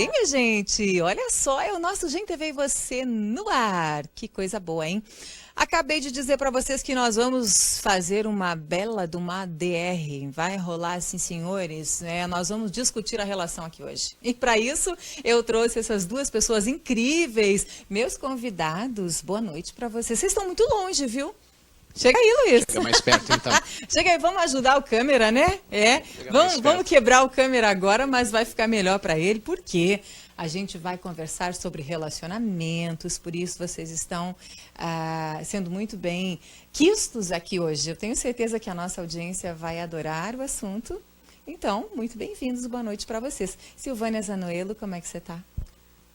bem, minha gente? Olha só, é o nosso Gen TV e você no ar. Que coisa boa, hein? Acabei de dizer para vocês que nós vamos fazer uma bela de uma DR. Vai rolar, sim, senhores. Nós vamos discutir a relação aqui hoje. E para isso, eu trouxe essas duas pessoas incríveis, meus convidados. Boa noite para vocês. Vocês estão muito longe, viu? Chega aí, Luiz. Chega mais perto, então. Chega aí, vamos ajudar o câmera, né? Vamos quebrar o câmera agora, mas vai ficar melhor para ele, porque a gente vai conversar sobre relacionamentos, por isso vocês estão sendo muito bem quistos aqui hoje. Eu tenho certeza que a nossa audiência vai adorar o assunto. Então, muito bem-vindos, boa noite para vocês. Silvânia Zanoelo, como é que você está?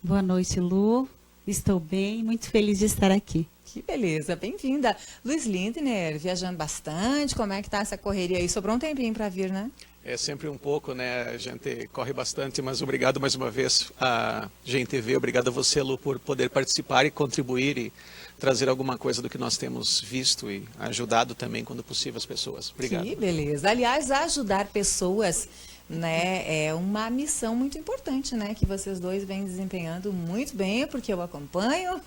Boa noite, Lu. Estou bem, muito feliz de estar aqui. Que beleza, bem-vinda. Luiz Lindner, viajando bastante, como é que tá essa correria aí? Sobrou um tempinho para vir, né? É sempre um pouco, né? A gente corre bastante, mas obrigado mais uma vez a Gen TV, obrigado a você, Lu, por poder participar e contribuir e trazer alguma coisa do que nós temos visto e ajudado também, quando possível, as pessoas. Obrigado. Que beleza. Aliás, ajudar pessoas, né, é uma missão muito importante, né, que vocês dois vêm desempenhando muito bem, porque eu acompanho.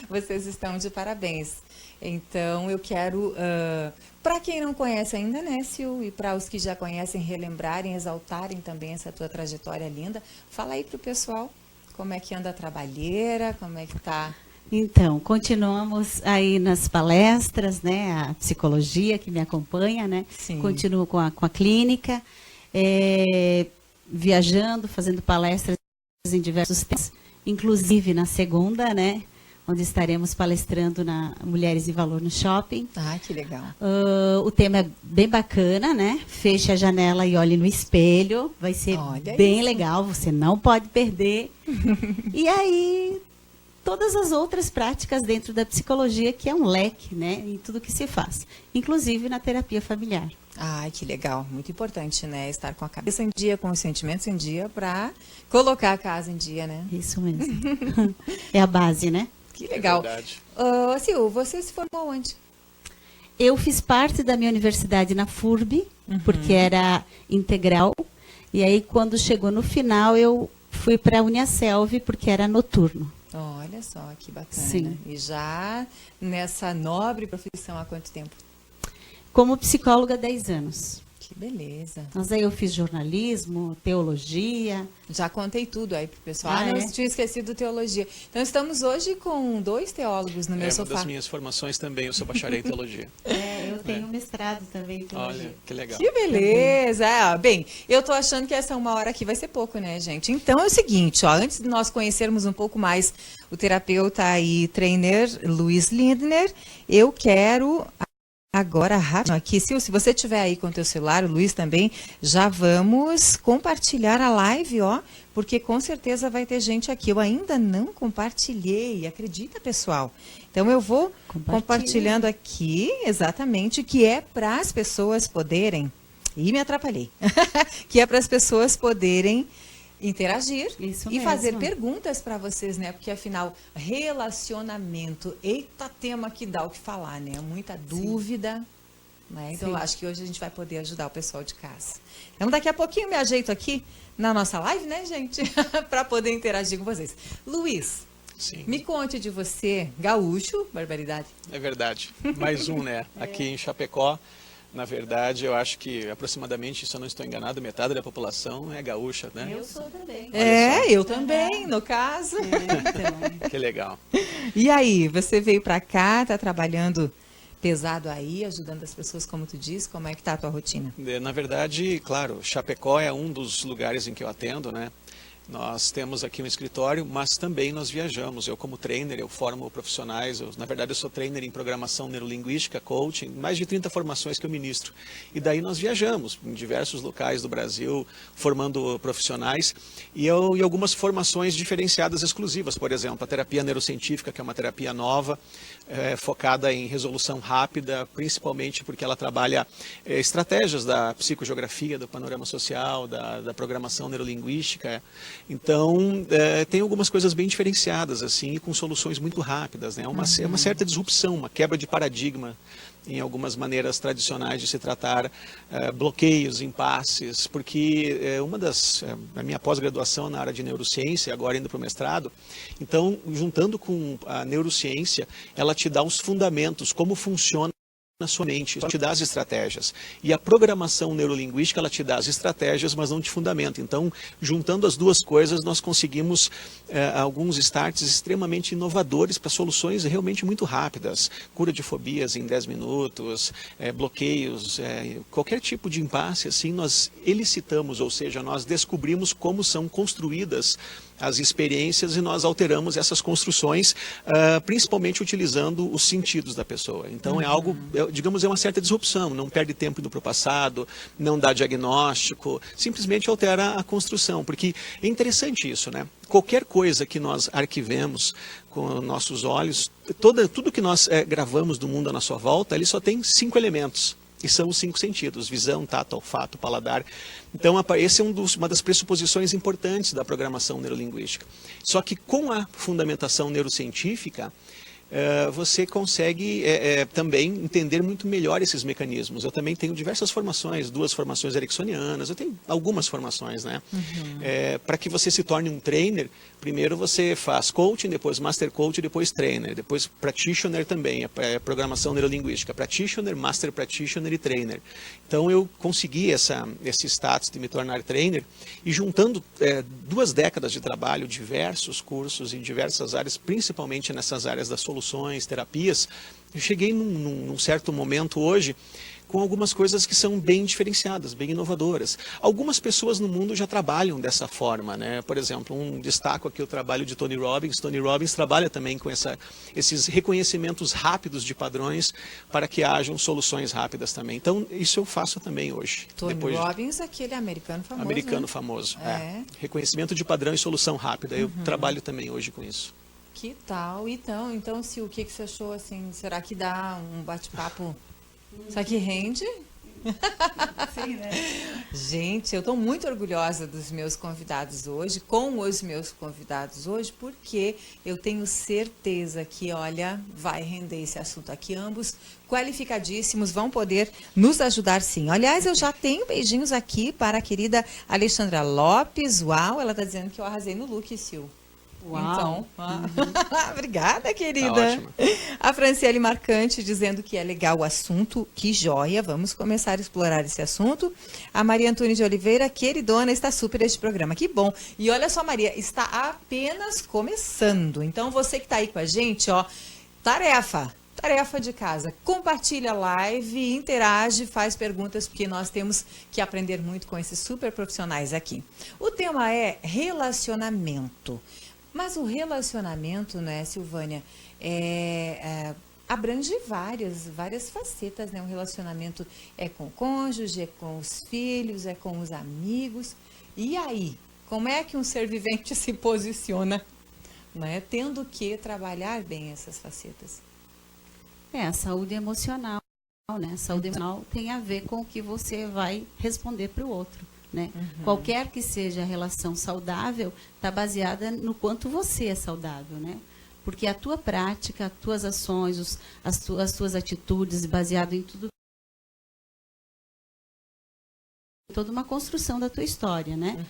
Vocês estão de parabéns. Então, eu quero, para quem não conhece ainda, né, Sil, e para os que já conhecem, relembrarem, exaltarem também essa tua trajetória linda, fala aí para o pessoal como é que anda a trabalheira, como é que tá. Então, continuamos aí nas palestras, né, a psicologia que me acompanha, né, Sim. Continuo com a clínica, viajando, fazendo palestras em diversos temas, inclusive na segunda, né, onde estaremos palestrando na Mulheres e Valor no Shopping. Ah, que legal. O tema é bem bacana, né? Feche a janela e olhe no espelho. Vai ser bem legal, você não pode perder. E aí, todas as outras práticas dentro da psicologia, que é um leque, né? Em tudo que se faz, inclusive na terapia familiar. Ai, que legal. Muito importante, né? Estar com a cabeça em dia, com os sentimentos em dia, para colocar a casa em dia, né? Isso mesmo. É a base, né? Que legal. É verdade. Sil, você se formou onde? Eu fiz parte da minha universidade na FURB, porque era integral. E aí, quando chegou no final, eu fui para a Uniaselv, porque era noturno. Olha só, que bacana. Sim. E já nessa nobre profissão há quanto tempo? Como psicóloga, há 10 anos. Que beleza. Mas aí eu fiz jornalismo, teologia. Já contei tudo aí pro pessoal. Não tinha esquecido teologia. Então, estamos hoje com 2 teólogos no meu sofá. É uma das minhas formações também, eu sou bacharel em teologia. Eu tenho mestrado também em teologia. Olha, que legal. Que beleza! Bem, eu tô achando que essa 1 hora aqui vai ser pouco, né, gente? Então é o seguinte, ó, antes de nós conhecermos um pouco mais o terapeuta e trainer Luiz Lindner, eu quero agora rápido aqui, se você tiver aí com o teu celular, o Luiz também, já vamos compartilhar a live, ó, porque com certeza vai ter gente aqui. Eu ainda não compartilhei, acredita, pessoal? Então eu vou compartilhando aqui, exatamente, que é para as pessoas poderem, e me atrapalhei, que é para as pessoas poderem interagir e fazer perguntas para vocês, né? Porque afinal, relacionamento, eita tema que dá o que falar, né? Muita dúvida, né? Então eu acho que hoje a gente vai poder ajudar o pessoal de casa. Então daqui a pouquinho me ajeito aqui na nossa live, né, gente? Para poder interagir com vocês. Luiz, sim, me conte de você, gaúcho, barbaridade. É verdade. Mais um, né? Aqui em Chapecó. Na verdade, eu acho que aproximadamente, se eu não estou enganado, metade da população é gaúcha, né? Eu sou também. Eu também, no caso. Então. Que legal. E aí, você veio para cá, está trabalhando pesado aí, ajudando as pessoas, como tu diz, como é que tá a tua rotina? Na verdade, claro, Chapecó é um dos lugares em que eu atendo, né? Nós temos aqui um escritório, mas também nós viajamos. Eu, como trainer, eu formo profissionais. Na verdade, eu sou trainer em programação neurolinguística, coaching, mais de 30 formações que eu ministro. E daí nós viajamos em diversos locais do Brasil, formando profissionais. E algumas formações diferenciadas exclusivas. Por exemplo, a terapia neurocientífica, que é uma terapia nova, focada em resolução rápida, principalmente porque ela trabalha estratégias da psicogeografia, do panorama social, da programação neurolinguística. Então, tem algumas coisas bem diferenciadas, assim, e com soluções muito rápidas, né? É uma certa disrupção, uma quebra de paradigma em algumas maneiras tradicionais de se tratar bloqueios, impasses, porque a minha pós-graduação na área de neurociência, agora indo para o mestrado, então, juntando com a neurociência, ela te dá os fundamentos, como funciona na sua mente, te dá as estratégias. E a programação neurolinguística, ela te dá as estratégias, mas não te fundamenta. Então, juntando as duas coisas, nós conseguimos alguns starts extremamente inovadores para soluções realmente muito rápidas. Cura de fobias em 10 minutos, bloqueios, qualquer tipo de impasse, assim, nós elicitamos, ou seja, nós descobrimos como são construídas as experiências e nós alteramos essas construções, principalmente utilizando os sentidos da pessoa. Então é algo, digamos, é uma certa disrupção, não perde tempo indo para o passado, não dá diagnóstico, simplesmente altera a construção, porque é interessante isso, né? Qualquer coisa que nós arquivemos com nossos olhos, tudo que nós gravamos do mundo à nossa volta, ele só tem 5 elementos. E são os 5 sentidos: visão, tato, olfato, paladar. Então, esse é uma das pressuposições importantes da programação neurolinguística. Só que com a fundamentação neurocientífica, você consegue também entender muito melhor esses mecanismos. Eu também tenho diversas formações, 2 formações ericksonianas, eu tenho algumas formações, né? Para que você se torne um trainer, primeiro você faz coaching, depois master coach, depois trainer, depois practitioner também, programação neurolinguística, practitioner, master practitioner e trainer. Então eu consegui esse status de me tornar trainer e juntando 2 décadas de trabalho, diversos cursos em diversas áreas, principalmente nessas áreas das soluções, terapias, eu cheguei num certo momento hoje com algumas coisas que são bem diferenciadas, bem inovadoras. Algumas pessoas no mundo já trabalham dessa forma, né? Por exemplo, destaco aqui o trabalho de Tony Robbins. Tony Robbins trabalha também com esses reconhecimentos rápidos de padrões para que hajam soluções rápidas também. Então, isso eu faço também hoje. Tony Robbins, aquele americano famoso. Americano, né? Famoso, Reconhecimento de padrão e solução rápida. Eu trabalho também hoje com isso. Que tal? Então, Sil, o que você achou, assim? Será que dá um bate-papo? Será que rende? Sim, né? Gente, eu estou muito orgulhosa dos meus convidados hoje, com os meus convidados hoje, porque eu tenho certeza que, olha, vai render esse assunto aqui. Ambos qualificadíssimos, vão poder nos ajudar, sim. Aliás, eu já tenho beijinhos aqui para a querida Alexandra Lopes. Uau, ela está dizendo que eu arrasei no look, Sil. Uau. Então, obrigada, querida. Tá ótimo. A Franciele Marcante dizendo que é legal o assunto, que joia, vamos começar a explorar esse assunto. A Maria Antônia de Oliveira, queridona, está super este programa, que bom. E olha só, Maria, está apenas começando, então você que está aí com a gente, ó, tarefa de casa, compartilha a live, interage, faz perguntas, porque nós temos que aprender muito com esses super profissionais aqui. O tema é relacionamento. Mas o relacionamento, né, Silvânia, abrange várias facetas, né? Um relacionamento é com o cônjuge, é com os filhos, é com os amigos. E aí, como é que um ser vivente se posiciona, né, tendo que trabalhar bem essas facetas? A saúde emocional, né? A saúde emocional tem a ver com o que você vai responder para o outro. Né? Qualquer que seja a relação saudável, está baseada no quanto você é saudável, né? Porque a tua prática, as tuas ações, as tuas atitudes, baseado em tudo, toda uma construção da tua história, né?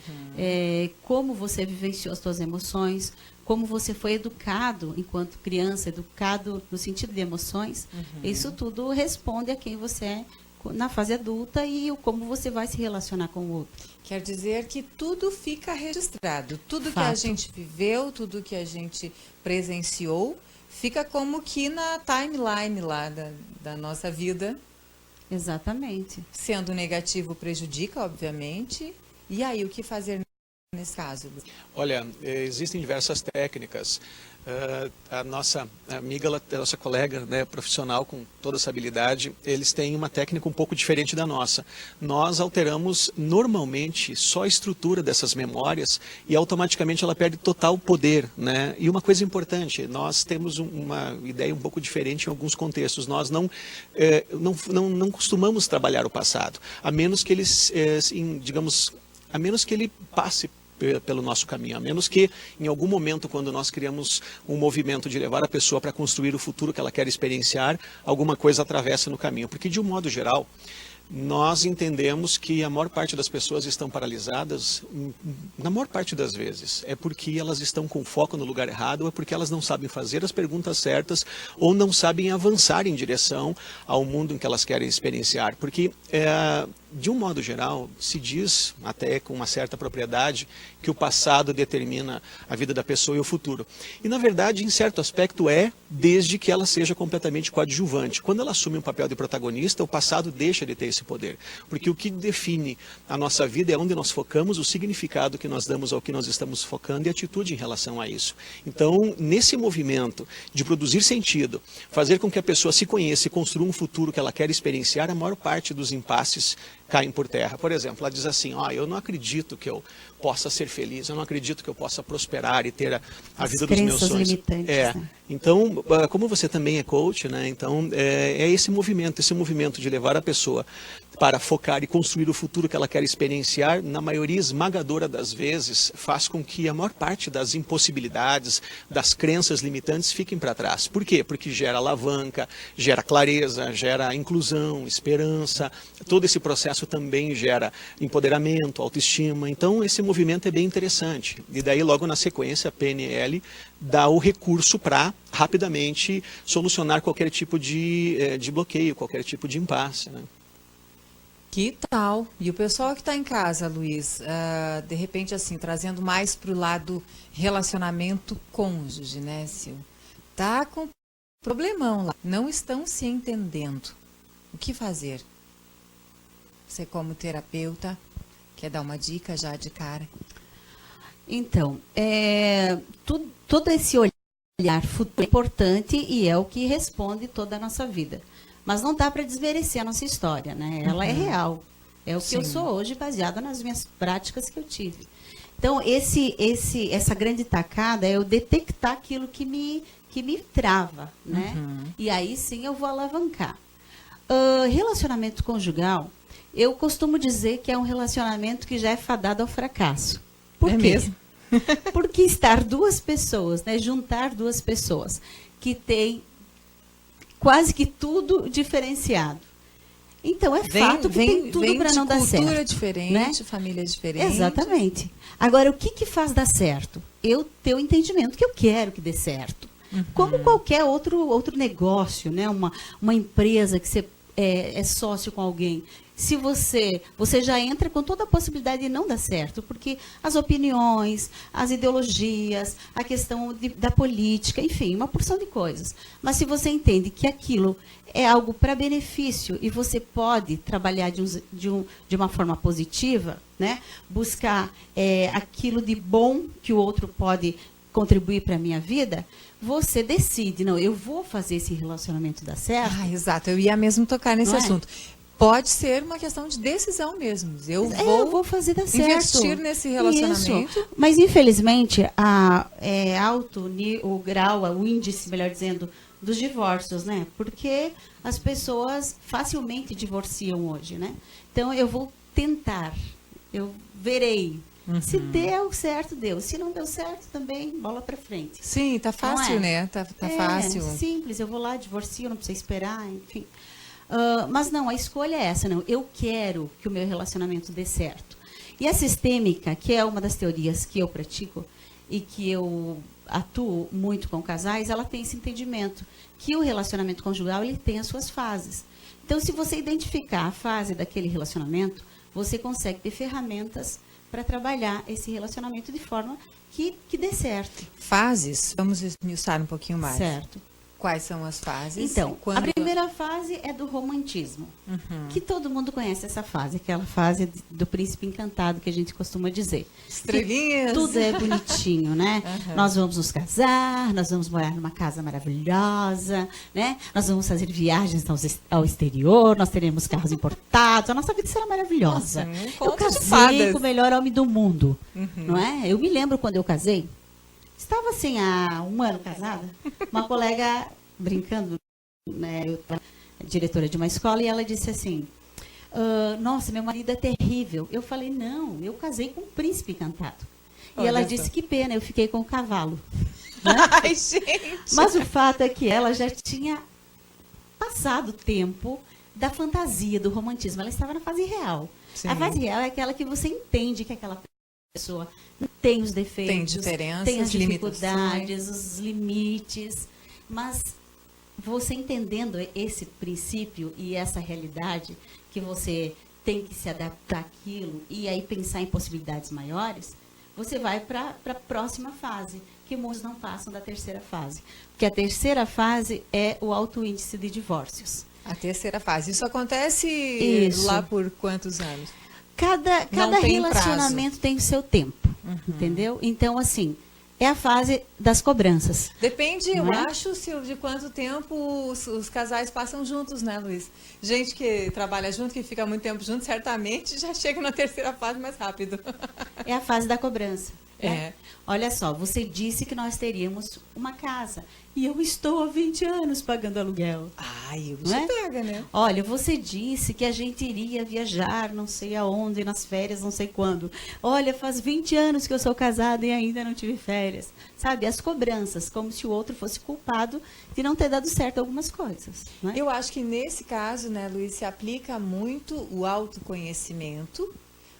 Como você vivenciou as tuas emoções, como você foi educado enquanto criança, educado no sentido de emoções, isso tudo responde a quem você é na fase adulta e como você vai se relacionar com o outro. Quer dizer que tudo fica registrado. Tudo que a gente viveu, tudo que a gente presenciou, fica como que na timeline lá da nossa vida. Exatamente. Sendo negativo, prejudica, obviamente. E aí, o que fazer nesse caso? Olha, existem diversas técnicas. A nossa amiga, a nossa colega, né, profissional com toda essa habilidade, eles têm uma técnica um pouco diferente da nossa. Nós alteramos normalmente só a estrutura dessas memórias e automaticamente ela perde total poder, né? E uma coisa importante, nós temos uma ideia um pouco diferente em alguns contextos. Nós não costumamos trabalhar o passado, a menos que eles, digamos, a menos que ele passe pelo nosso caminho, a menos que em algum momento, quando nós criamos um movimento de levar a pessoa para construir o futuro que ela quer experienciar, alguma coisa atravessa no caminho. Porque, de um modo geral, nós entendemos que a maior parte das pessoas estão paralisadas, na maior parte das vezes, é porque elas estão com foco no lugar errado, ou é porque elas não sabem fazer as perguntas certas, ou não sabem avançar em direção ao mundo em que elas querem experienciar. Porque, de um modo geral, se diz, até com uma certa propriedade, que o passado determina a vida da pessoa e o futuro. E, na verdade, em certo aspecto desde que ela seja completamente coadjuvante. Quando ela assume um papel de protagonista, o passado deixa de ter esse poder. Porque o que define a nossa vida é onde nós focamos, o significado que nós damos ao que nós estamos focando e a atitude em relação a isso. Então, nesse movimento de produzir sentido, fazer com que a pessoa se conheça e construa um futuro que ela quer experienciar, a maior parte dos impasses caem por terra. Por exemplo, ela diz assim, eu não acredito que eu possa ser feliz, eu não acredito que eu possa prosperar e ter a vida dos meus sonhos. Limitantes, né? Então, como você também é coach, né? Então é esse movimento de levar a pessoa para focar e construir o futuro que ela quer experienciar, na maioria esmagadora das vezes, faz com que a maior parte das impossibilidades, das crenças limitantes fiquem para trás. Por quê? Porque gera alavanca, gera clareza, gera inclusão, esperança, todo esse processo também gera empoderamento, autoestima. Então, esse movimento é bem interessante. E daí, logo na sequência, a PNL dá o recurso para rapidamente solucionar qualquer tipo de bloqueio, qualquer tipo de impasse, né? Que tal? E o pessoal que está em casa, Luiz, de repente, assim, trazendo mais para o lado relacionamento cônjuge, né, Sil? Tá com problemão lá, não estão se entendendo. O que fazer? Você, como terapeuta, quer dar uma dica já de cara? Então, todo esse olhar futuro é importante e é o que responde toda a nossa vida. Mas não dá para desmerecer a nossa história, né? Ela é real. É o que eu sou hoje, baseada nas minhas práticas que eu tive. Então, essa grande tacada é eu detectar aquilo que me trava, né? E aí sim eu vou alavancar. Relacionamento conjugal, eu costumo dizer que é um relacionamento que já é fadado ao fracasso. Por quê? Mesmo? Porque estar duas pessoas, né? Juntar duas pessoas que têm quase que tudo diferenciado. Então, fato que tem tudo para não dar certo. Cultura diferente, né? Família diferente. Exatamente. Agora, o que faz dar certo? Eu ter o entendimento que eu quero que dê certo. Como qualquer outro negócio, né? Uma empresa que você é sócio com alguém. Se você já entra com toda a possibilidade de não dar certo, porque as opiniões, as ideologias, a questão da política, enfim, uma porção de coisas. Mas se você entende que aquilo é algo para benefício e você pode trabalhar de uma forma positiva, né? Buscar aquilo de bom que o outro pode contribuir para a minha vida, você decide, não, eu vou fazer esse relacionamento dar certo. Exato, eu ia mesmo tocar nesse assunto. Pode ser uma questão de decisão mesmo. Eu vou fazer dar certo. Investir nesse relacionamento. Isso. Mas, infelizmente, é alto o grau, o índice, melhor dizendo, dos divórcios, né? Porque as pessoas facilmente divorciam hoje, né? Então, eu vou tentar, eu verei. Se deu certo, deu. Se não deu certo, também, bola pra frente. Sim, tá fácil, né? Tá fácil. Simples, eu vou lá, divorcio, não precisa esperar, enfim. Mas não, a escolha é essa, não. Eu quero que o meu relacionamento dê certo. E a sistêmica, que é uma das teorias que eu pratico e que eu atuo muito com casais, ela tem esse entendimento que o relacionamento conjugal ele tem as suas fases. Então, se você identificar a fase daquele relacionamento, você consegue ter ferramentas para trabalhar esse relacionamento de forma que dê certo. Fases? Vamos esmiuçar um pouquinho mais. Certo. Quais são as fases? Então, a primeira fase é do romantismo, que todo mundo conhece essa fase, aquela fase do príncipe encantado que a gente costuma dizer. Estrelinhas. Tudo é bonitinho, né? Nós vamos nos casar, nós vamos morar numa casa maravilhosa, né? Nós vamos fazer viagens ao exterior, nós teremos carros importados, a nossa vida será maravilhosa. Eu casei com o melhor homem do mundo, não é? Eu me lembro quando eu casei, estava assim há um ano casada, uma colega brincando, né, eu era diretora de uma escola, e ela disse assim, nossa, meu marido é terrível. Eu falei, não, eu casei com um príncipe encantado. E ela disse, que pena, eu fiquei com o cavalo. Né? Ai, gente! Mas o fato é que ela já tinha passado o tempo da fantasia, do romantismo. Ela estava na fase real. Sim. A fase real é aquela que você entende que aquela pessoa tem os defeitos, tem diferenças, tem as dificuldades, dificuldades, os limites, mas você entendendo esse princípio e essa realidade, que você tem que se adaptar àquilo e aí pensar em possibilidades maiores, você vai para a próxima fase, que muitos não passam da terceira fase. Porque a terceira fase é o alto índice de divórcios. A terceira fase. Isso acontece lá por quantos anos? Cada relacionamento tem o seu tempo, entendeu? Então, assim, é a fase das cobranças. Depende, eu acho, de quanto tempo os casais passam juntos, né, Luiz? Gente que trabalha junto, que fica muito tempo junto, certamente já chega na terceira fase mais rápido. É a fase da cobrança. É. Olha só, você disse que nós teríamos uma casa. E eu estou há 20 anos pagando aluguel. Ai, o bicho pega, né? Olha, você disse que a gente iria viajar, não sei aonde, nas férias, não sei quando. Olha, faz 20 anos que eu sou casada e ainda não tive férias. Sabe, as cobranças, como se o outro fosse culpado de não ter dado certo algumas coisas. Né? Eu acho que nesse caso, né, Luiz, se aplica muito o autoconhecimento,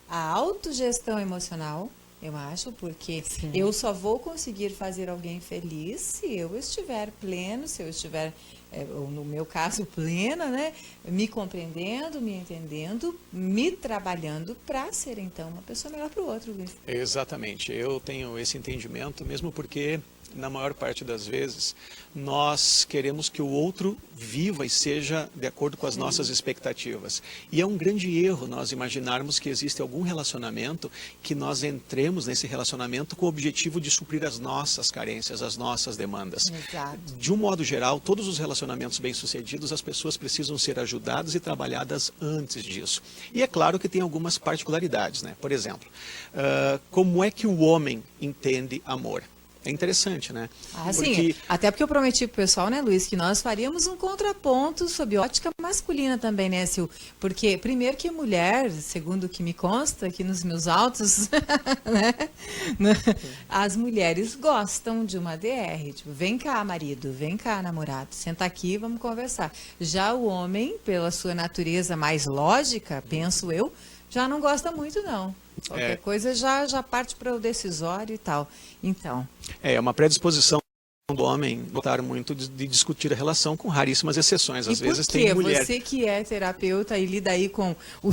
a autogestão emocional. Eu acho, porque eu só vou conseguir fazer alguém feliz se eu estiver pleno, se eu estiver, ou no meu caso, plena, né? Me compreendendo, me entendendo, me trabalhando para ser, então, uma pessoa melhor para o outro, Luiz. Exatamente. Eu tenho esse entendimento, mesmo porque, na maior parte das vezes, nós queremos que o outro viva e seja de acordo com as nossas expectativas. E é um grande erro nós imaginarmos que existe algum relacionamento que nós entremos nesse relacionamento com o objetivo de suprir as nossas carências, as nossas demandas. Exato. De um modo geral, todos os relacionamentos bem-sucedidos, as pessoas precisam ser ajudadas e trabalhadas antes disso. E é claro que tem algumas particularidades, né? Por exemplo, como é que o homem entende amor? É interessante, né? Sim. Até porque eu prometi pro pessoal, né, Luiz, que nós faríamos um contraponto sob ótica masculina também, né, Sil? Porque, primeiro que mulher, segundo o que me consta aqui nos meus autos, né, as mulheres gostam de uma DR. Tipo, vem cá, marido, vem cá, namorado, senta aqui e vamos conversar. Já o homem, pela sua natureza mais lógica, penso eu, já não gosta muito, não. Qualquer coisa já parte para o decisório e tal. Então. É uma predisposição do homem gostar muito de discutir a relação, com raríssimas exceções. Às vezes tem mulher. Você que é terapeuta e lida aí com o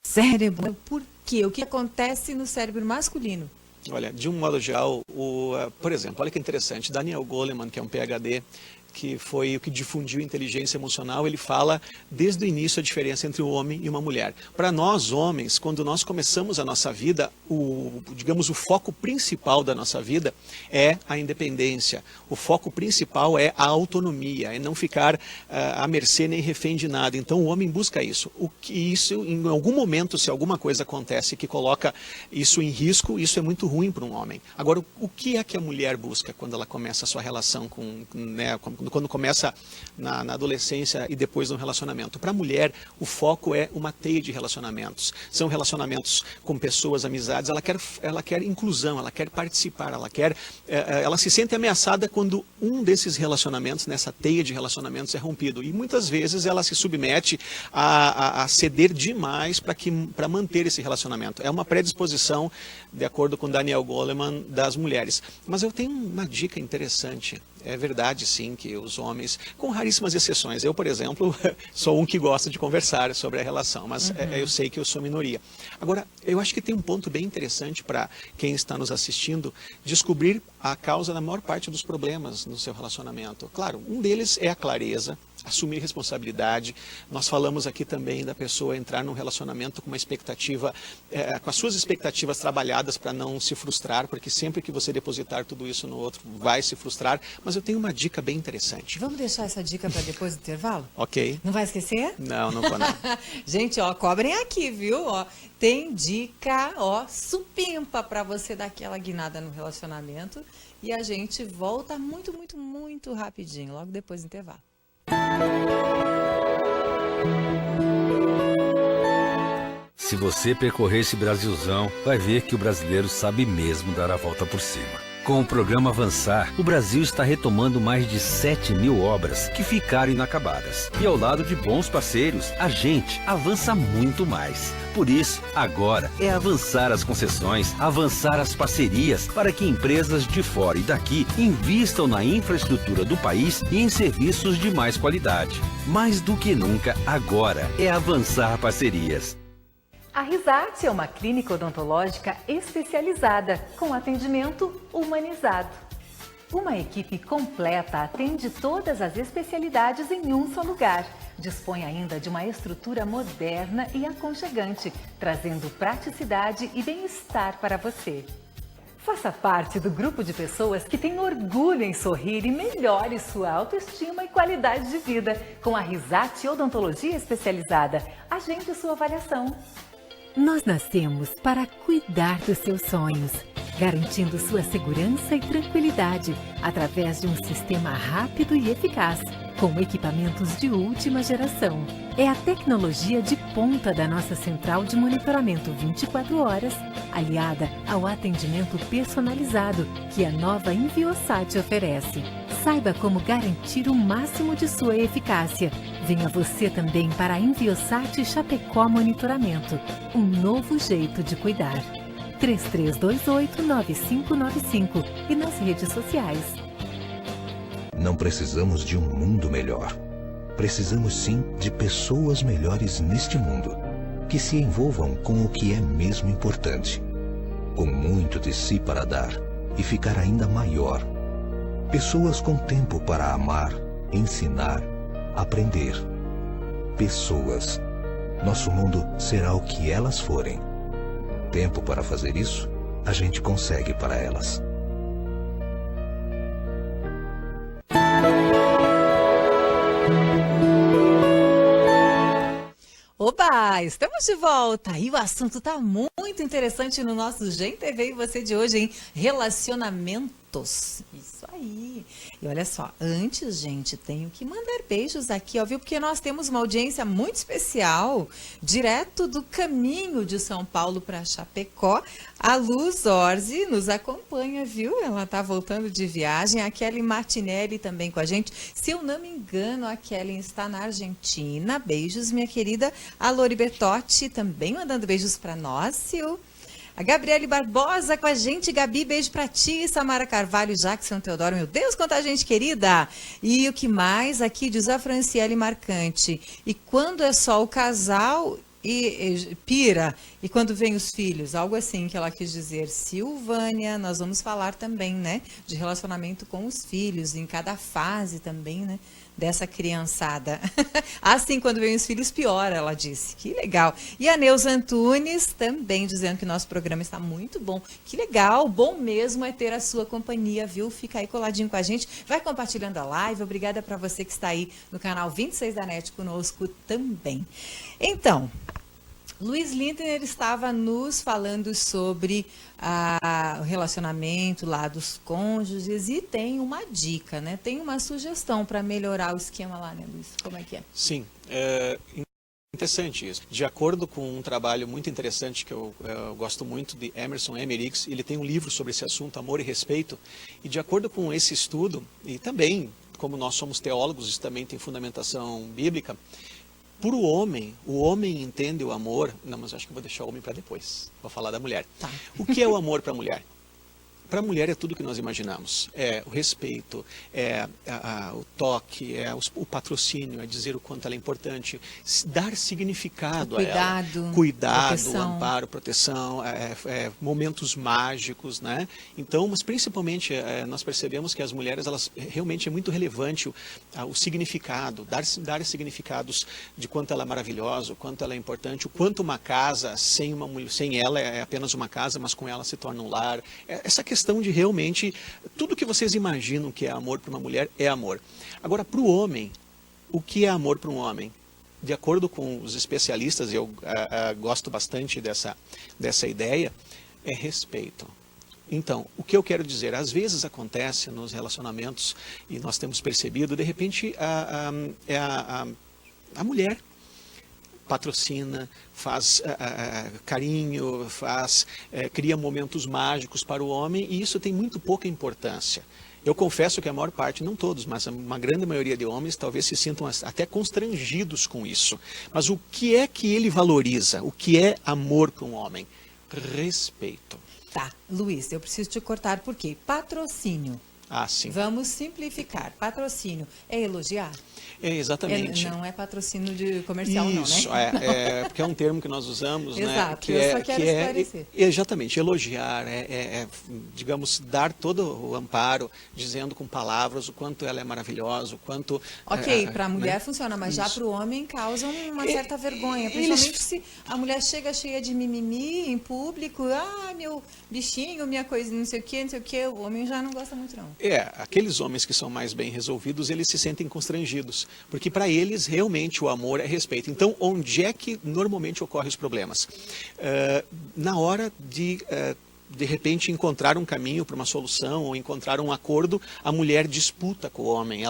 cérebro, por quê? O que acontece no cérebro masculino? Olha, de um modo geral, por exemplo, olha que interessante, Daniel Goleman, que é um PhD, que foi o que difundiu inteligência emocional, ele fala desde o início a diferença entre um homem e uma mulher. Para nós, homens, quando nós começamos a nossa vida, digamos, o foco principal da nossa vida é a independência. O foco principal é a autonomia, é não ficar à mercê nem refém de nada. Então, o homem busca isso. Isso, em algum momento, se alguma coisa acontece que coloca isso em risco, isso é muito ruim para um homem. Agora, o que é que a mulher busca quando ela começa a sua relação quando começa na adolescência e depois no relacionamento? Para a mulher, o foco é uma teia de relacionamentos. São relacionamentos com pessoas, amizades. Ela quer inclusão, ela quer participar, ela se sente ameaçada quando um desses relacionamentos, nessa teia de relacionamentos, é rompido. E muitas vezes ela se submete a ceder demais para manter esse relacionamento. É uma predisposição, de acordo com Daniel Goleman, das mulheres. Mas eu tenho uma dica interessante. É verdade, sim, que os homens, com raríssimas exceções, eu, por exemplo, sou um que gosta de conversar sobre a relação, mas eu sei que eu sou minoria. Agora, eu acho que tem um ponto bem interessante para quem está nos assistindo, descobrir a causa da maior parte dos problemas no seu relacionamento. Claro, um deles é a clareza, assumir responsabilidade. Nós falamos aqui também da pessoa entrar num relacionamento com uma expectativa, com as suas expectativas trabalhadas para não se frustrar, porque sempre que você depositar tudo isso no outro, vai se frustrar. Mas eu tenho uma dica bem interessante. Vamos deixar essa dica para depois do intervalo? Ok. Não vai esquecer? Não vou não. Gente, cobrem aqui, viu? Tem dica, supimpa para você dar aquela guinada no relacionamento. E a gente volta muito, muito, muito rapidinho, logo depois do intervalo. Se você percorrer esse Brasilzão, vai ver que o brasileiro sabe mesmo dar a volta por cima. Com o programa Avançar, o Brasil está retomando mais de 7.000 obras que ficaram inacabadas. E ao lado de bons parceiros, a gente avança muito mais. Por isso, agora é avançar as concessões, avançar as parcerias para que empresas de fora e daqui invistam na infraestrutura do país e em serviços de mais qualidade. Mais do que nunca, agora é avançar parcerias. A Risate é uma clínica odontológica especializada, com atendimento humanizado. Uma equipe completa atende todas as especialidades em um só lugar. Dispõe ainda de uma estrutura moderna e aconchegante, trazendo praticidade e bem-estar para você. Faça parte do grupo de pessoas que tem orgulho em sorrir e melhore sua autoestima e qualidade de vida com a Risate Odontologia Especializada. Agende sua avaliação. Nós nascemos para cuidar dos seus sonhos, garantindo sua segurança e tranquilidade através de um sistema rápido e eficaz, com equipamentos de última geração. É a tecnologia de ponta da nossa central de monitoramento 24 horas, aliada ao atendimento personalizado que a nova Enviosat oferece. Saiba como garantir o máximo de sua eficácia. Venha você também para a Enviosat Chapecó Monitoramento, um novo jeito de cuidar. 3328-9595 e nas redes sociais. Não precisamos de um mundo melhor. Precisamos sim de pessoas melhores neste mundo, que se envolvam com o que é mesmo importante, com muito de si para dar e ficar ainda maior. Pessoas com tempo para amar, ensinar, aprender. Pessoas. Nosso mundo será o que elas forem. Tempo para fazer isso, a gente consegue para elas. Oba, estamos de volta e o assunto está muito interessante no nosso Gen TV e você de hoje, hein? Relacionamentos. Isso aí. E olha só, antes, gente, tenho que mandar beijos aqui, ó, viu? Porque nós temos uma audiência muito especial, direto do caminho de São Paulo para Chapecó. A Luz Orzi nos acompanha, viu? Ela tá voltando de viagem. A Kelly Martinelli também com a gente. Se eu não me engano, a Kelly está na Argentina. Beijos, minha querida. A Lori Bertotti também mandando beijos para nós, Sil. A Gabriele Barbosa com a gente. Gabi, beijo pra ti. Samara Carvalho, Jackson Teodoro. Meu Deus, quanta gente querida. E o que mais? Aqui diz a Franciele Marcante. E quando é só o casal e pira, e quando vem os filhos? Algo assim que ela quis dizer. Silvânia, nós vamos falar também, né? De relacionamento com os filhos, em cada fase também, né? Dessa criançada. Assim, quando vem os filhos, piora, ela disse. Que legal. E a Neuza Antunes também dizendo que nosso programa está muito bom. Que legal. Bom mesmo é ter a sua companhia, viu? Fica aí coladinho com a gente. Vai compartilhando a live. Obrigada para você que está aí no canal 26 da NET conosco também. Então, Luiz Lindner estava nos falando sobre o relacionamento lá dos cônjuges e tem uma dica, né? Tem uma sugestão para melhorar o esquema lá, né, Luiz? Como é que é? Sim, interessante isso. De acordo com um trabalho muito interessante que eu gosto muito de Emerson Emmerich, ele tem um livro sobre esse assunto, Amor e Respeito, e de acordo com esse estudo, e também, como nós somos teólogos, isso também tem fundamentação bíblica, para o homem entende o amor. Não, mas acho que eu vou deixar o homem para depois. Vou falar da mulher. Tá. O que é o amor para a mulher? Para a mulher é tudo que nós imaginamos. É o respeito, é o toque, é o patrocínio, é dizer o quanto ela é importante, dar significado a ela. Cuidado, proteção. Amparo, proteção, momentos mágicos, né? Então, mas principalmente nós percebemos que as mulheres, elas realmente é muito relevante o significado, dar significados de quanto ela é maravilhosa, o quanto ela é importante, o quanto uma casa sem ela é apenas uma casa, mas com ela se torna um lar. Essa questão de realmente, tudo que vocês imaginam que é amor para uma mulher, é amor. Agora, para o homem, o que é amor para um homem? De acordo com os especialistas, eu gosto bastante dessa ideia, é respeito. Então, o que eu quero dizer, às vezes acontece nos relacionamentos, e nós temos percebido, de repente, a mulher patrocina, faz carinho, cria momentos mágicos para o homem, e isso tem muito pouca importância. Eu confesso que a maior parte, não todos, mas uma grande maioria de homens talvez se sintam até constrangidos com isso. Mas o que é que ele valoriza? O que é amor para um homem? Respeito. Tá, Luiz, eu preciso te cortar por quê? Patrocínio. Ah, sim. Vamos simplificar. Patrocínio é elogiar? Exatamente. Não é patrocínio de comercial, isso, não, né? Porque é um termo que nós usamos, Exato, né? eu só quero esclarecer. Exatamente, elogiar, digamos, dar todo o amparo, dizendo com palavras o quanto ela é maravilhosa, o quanto... Ok, para a mulher, né? funciona, mas Isso. já para o homem causa uma certa vergonha, principalmente se a mulher chega cheia de mimimi em público, meu bichinho, minha coisa, não sei o que, o homem já não gosta muito, não. Aqueles homens que são mais bem resolvidos, eles se sentem constrangidos, porque para eles realmente o amor é respeito. Então, onde é que normalmente ocorrem os problemas? Na hora de repente encontrar um caminho para uma solução ou encontrar um acordo, a mulher disputa com o homem.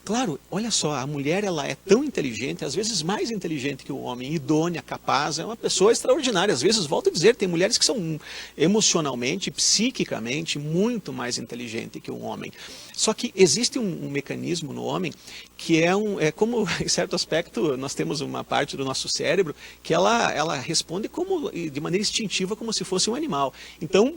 Claro, olha só, a mulher ela é tão inteligente, às vezes mais inteligente que o homem, idônea, capaz, é uma pessoa extraordinária. Às vezes, volto a dizer, tem mulheres que são emocionalmente, psiquicamente, muito mais inteligente que um homem. Só que existe um mecanismo no homem que é como, em certo aspecto, nós temos uma parte do nosso cérebro que ela responde de maneira instintiva, como se fosse um animal. Então,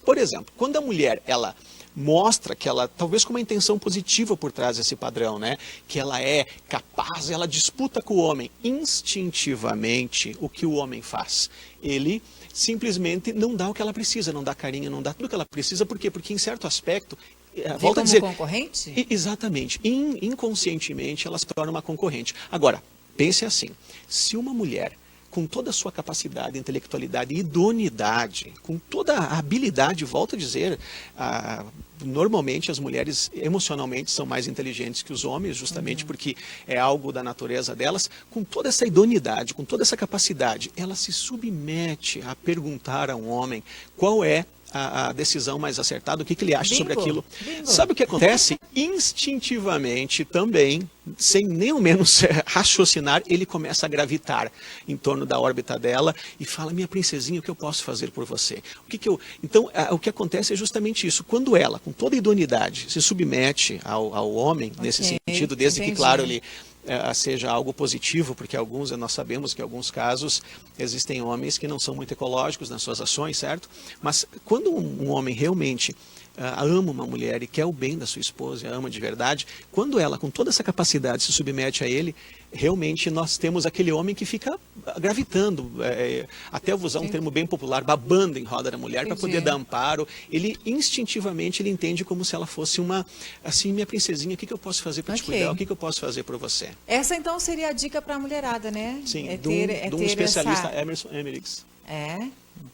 por exemplo, quando a mulher, ela mostra que ela, talvez com uma intenção positiva por trás desse padrão, né? Que ela é capaz, ela disputa com o homem. Instintivamente, o que o homem faz? Ele simplesmente não dá o que ela precisa, não dá carinho, não dá tudo o que ela precisa. Por quê? Porque em certo aspecto, volta a dizer, concorrente? Exatamente. Inconscientemente, ela se torna uma concorrente. Agora, pense assim, se uma mulher com toda a sua capacidade, intelectualidade, idoneidade, com toda a habilidade, volto a dizer, normalmente as mulheres emocionalmente são mais inteligentes que os homens, justamente porque é algo da natureza delas. Com toda essa idoneidade, com toda essa capacidade, ela se submete a perguntar a um homem qual é a decisão mais acertada, o que ele acha sobre aquilo. Sabe o que acontece? Instintivamente também, sem nem ao menos raciocinar, ele começa a gravitar em torno da órbita dela e fala: minha princesinha, o que eu posso fazer por você? Então, o que acontece é justamente isso. Quando ela, com toda a idoneidade, se submete ao homem, nesse sentido, desde que, claro, ele seja algo positivo, porque nós sabemos que em alguns casos existem homens que não são muito ecológicos nas suas ações, certo? Mas quando um homem realmente ama uma mulher e quer o bem da sua esposa, ama de verdade, quando ela, com toda essa capacidade, se submete a ele, realmente nós temos aquele homem que fica gravitando, até eu vou usar um termo bem popular, babando em roda da mulher para poder dar amparo. Ele instintivamente ele entende como se ela fosse assim, minha princesinha, o que eu posso fazer para te cuidar, o que eu posso fazer por você? Essa então seria a dica para a mulherada, né? Sim, de um especialista, Emerson Emerichs.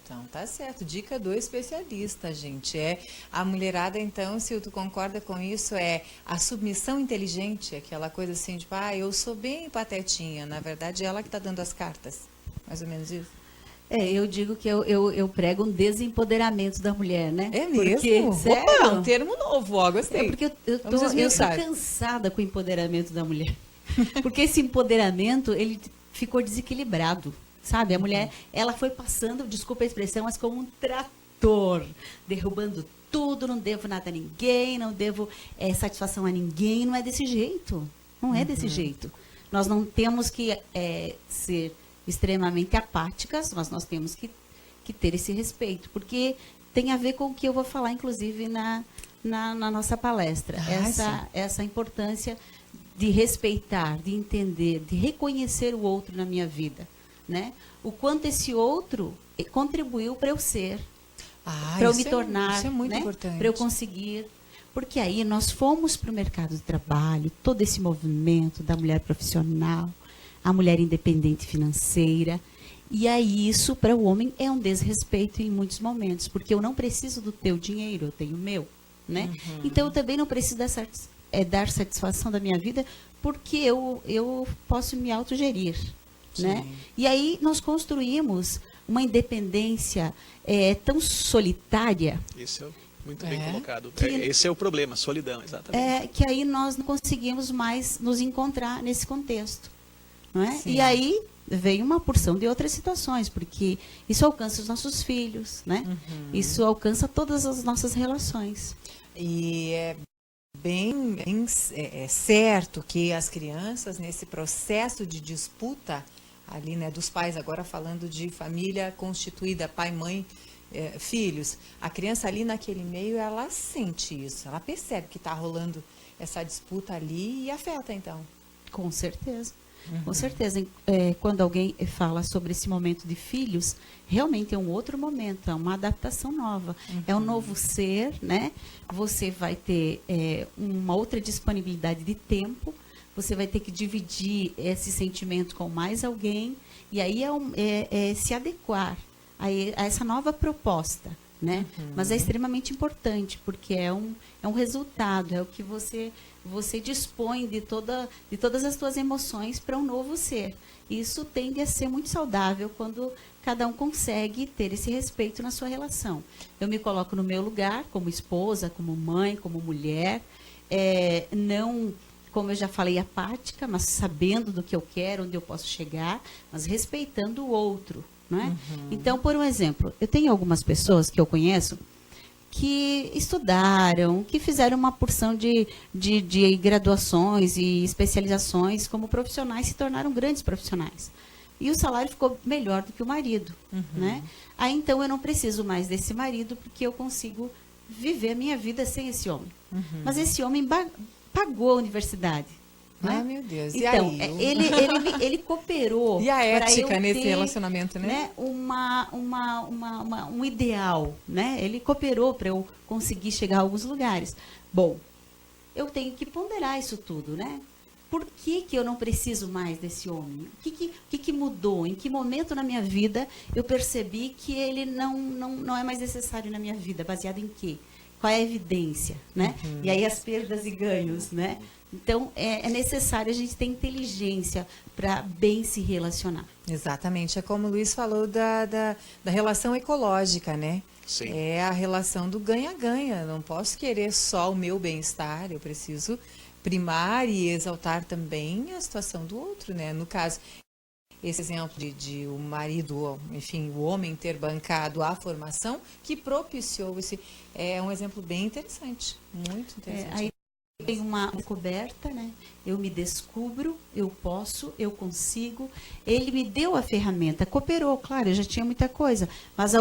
Então tá certo, dica do especialista, gente. A mulherada, então, se tu concorda com isso, a submissão inteligente, aquela coisa assim, tipo, eu sou bem patetinha, na verdade ela que tá dando as cartas, mais ou menos isso. Eu digo que eu prego um desempoderamento da mulher, né? É mesmo? Porque, sério? Opa, um termo novo, gostei. Porque eu sou cansada com o empoderamento da mulher. Porque esse empoderamento, ele ficou desequilibrado. Sabe, a mulher, ela foi passando, desculpa a expressão, mas como um trator, derrubando tudo, não devo nada a ninguém, não devo satisfação a ninguém, não é desse jeito, não é desse jeito. Nós não temos que ser extremamente apáticas, mas nós temos que ter esse respeito, porque tem a ver com o que eu vou falar, inclusive, na nossa palestra, essa importância de respeitar, de entender, de reconhecer o outro na minha vida. Né? O quanto esse outro contribuiu para eu ser, para eu me tornar, isso é muito importante. Para eu conseguir. Porque aí nós fomos para o mercado de trabalho, todo esse movimento da mulher profissional, a mulher independente financeira, e aí isso para o homem é um desrespeito em muitos momentos, porque eu não preciso do teu dinheiro, eu tenho o meu. Né? Então eu também não preciso dar satisfação da minha vida, porque eu posso me autogerir. Né? E aí nós construímos uma independência tão solitária. Isso é muito bem colocado. Esse é o problema, solidão, exatamente. Que aí nós não conseguimos mais nos encontrar nesse contexto. Não é? E aí vem uma porção de outras situações, porque isso alcança os nossos filhos, né? Isso alcança todas as nossas relações. E é bem certo que as crianças, nesse processo de disputa ali, né, dos pais, agora falando de família constituída, pai, mãe, filhos, a criança ali naquele meio, ela sente isso, ela percebe que está rolando essa disputa ali e afeta, então. Com certeza. Com certeza. Quando alguém fala sobre esse momento de filhos, realmente é um outro momento, é uma adaptação nova. É um novo ser, né? Você vai ter uma outra disponibilidade de tempo, você vai ter que dividir esse sentimento com mais alguém, e aí é se adequar a essa nova proposta, né? Mas é extremamente importante, porque é um resultado, é o que você dispõe de todas as suas emoções para um novo ser. Isso tende a ser muito saudável quando cada um consegue ter esse respeito na sua relação. Eu me coloco no meu lugar, como esposa, como mãe, como mulher, não, como eu já falei, apática, mas sabendo do que eu quero, onde eu posso chegar, mas respeitando o outro, não é? Então, por um exemplo, eu tenho algumas pessoas que eu conheço que estudaram, que fizeram uma porção de graduações e especializações como profissionais, se tornaram grandes profissionais. E o salário ficou melhor do que o marido, né? Aí, então, eu não preciso mais desse marido, porque eu consigo viver a minha vida sem esse homem. Mas esse homem pagou a universidade. Ah, meu Deus. E então, aí? ele cooperou. E a ética nesse ter, relacionamento, né? Um ideal, né? Ele cooperou para eu conseguir chegar a alguns lugares. Bom, eu tenho que ponderar isso tudo, né? Por que eu não preciso mais desse homem? O que mudou? Em que momento na minha vida eu percebi que ele não é mais necessário na minha vida? Baseado em quê? Qual é a evidência, né? E aí as perdas e ganhos, né? Então, é necessário a gente ter inteligência para bem se relacionar. Exatamente. É como o Luiz falou da relação ecológica, né? Sim. É a relação do ganha-ganha. Não posso querer só o meu bem-estar, eu preciso primar e exaltar também a situação do outro, né? No caso, esse exemplo de o marido, enfim, o homem ter bancado a formação que propiciou esse... É um exemplo bem interessante, muito interessante. Aí tem uma descoberta, né? Eu me descubro, eu posso, eu consigo. Ele me deu a ferramenta, cooperou, claro, eu já tinha muita coisa, mas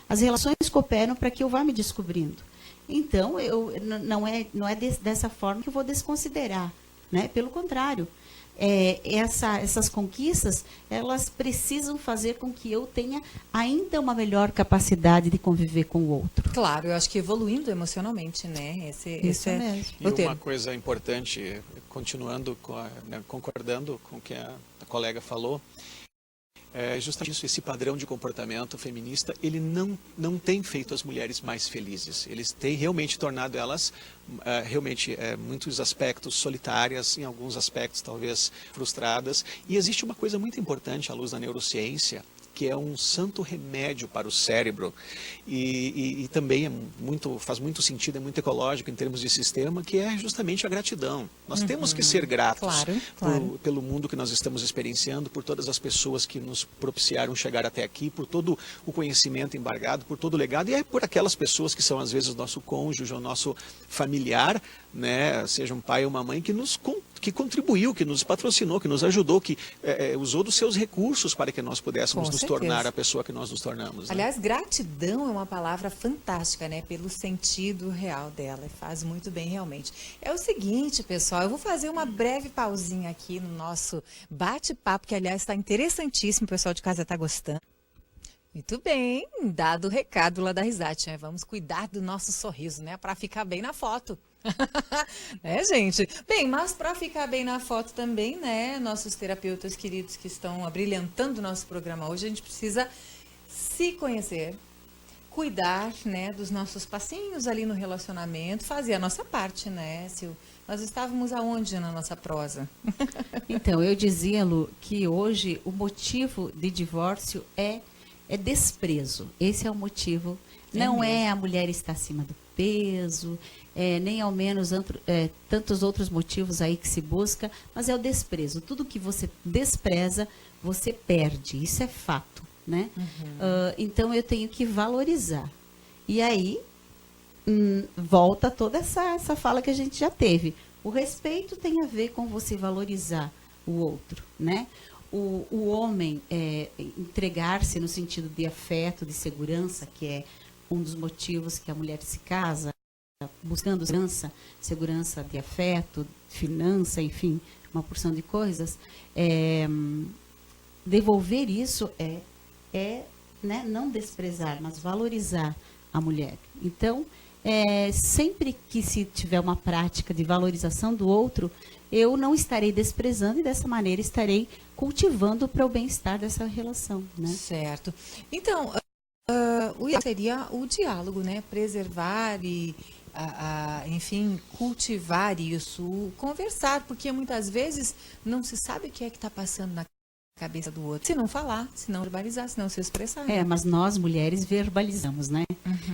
as relações cooperam para que eu vá me descobrindo. Então, não é dessa forma que eu vou desconsiderar, né? Pelo contrário, essas conquistas, elas precisam fazer com que eu tenha ainda uma melhor capacidade de conviver com o outro. Claro, eu acho que evoluindo emocionalmente, né? Isso mesmo. E uma coisa importante, continuando, concordando com o que a colega falou, é justamente isso, esse padrão de comportamento feminista, ele não tem feito as mulheres mais felizes. Eles têm realmente tornado elas, muitos aspectos solitárias, em alguns aspectos talvez frustradas. E existe uma coisa muito importante à luz da neurociência, que é um santo remédio para o cérebro e também faz muito sentido, é muito ecológico em termos de sistema, que é justamente a gratidão. Nós temos que ser gratos pelo mundo que nós estamos experienciando, por todas as pessoas que nos propiciaram chegar até aqui, por todo o conhecimento embargado, por todo o legado, e é por aquelas pessoas que são às vezes o nosso cônjuge, o nosso familiar, né, seja um pai ou uma mãe, que contribuiu, que nos patrocinou, que nos ajudou, que usou dos seus recursos para que nós pudéssemos nos tornar a pessoa que nós nos tornamos. Né? Aliás, gratidão é uma palavra fantástica, né? Pelo sentido real dela. Faz muito bem, realmente. É o seguinte, pessoal, eu vou fazer uma breve pausinha aqui no nosso bate-papo, que, aliás, está interessantíssimo. O pessoal de casa está gostando. Muito bem, dado o recado lá da Risate, né? Vamos cuidar do nosso sorriso, né? Para ficar bem na foto. Gente? Bem, mas para ficar bem na foto também, né? Nossos terapeutas queridos que estão abrilhantando o nosso programa hoje, a gente precisa se conhecer, cuidar, né? Dos nossos passinhos ali no relacionamento, fazer a nossa parte, né, Sil? Nós estávamos aonde na nossa prosa? Então, eu dizia, Lu, que hoje o motivo de divórcio é desprezo. Esse é o motivo. Não é a mulher estar acima do peso, nem ao menos tantos outros motivos aí que se busca, mas é o desprezo. Tudo que você despreza, você perde. Isso é fato, né? Então, eu tenho que valorizar. E aí, volta toda essa fala que a gente já teve. O respeito tem a ver com você valorizar o outro, né? O homem entregar-se no sentido de afeto, de segurança, que é um dos motivos que a mulher se casa, buscando segurança de afeto, finança, enfim, uma porção de coisas. Devolver isso né, não desprezar, mas valorizar a mulher. Então, sempre que se tiver uma prática de valorização do outro, eu não estarei desprezando e dessa maneira estarei cultivando para o bem-estar dessa relação, né? Certo. Então, o ideal seria o diálogo, né? Preservar e, enfim, cultivar isso, conversar, porque muitas vezes não se sabe o que é que está passando na cabeça do outro. Se não falar, se não verbalizar, se não se expressar. Né? Mas nós, mulheres, verbalizamos, né?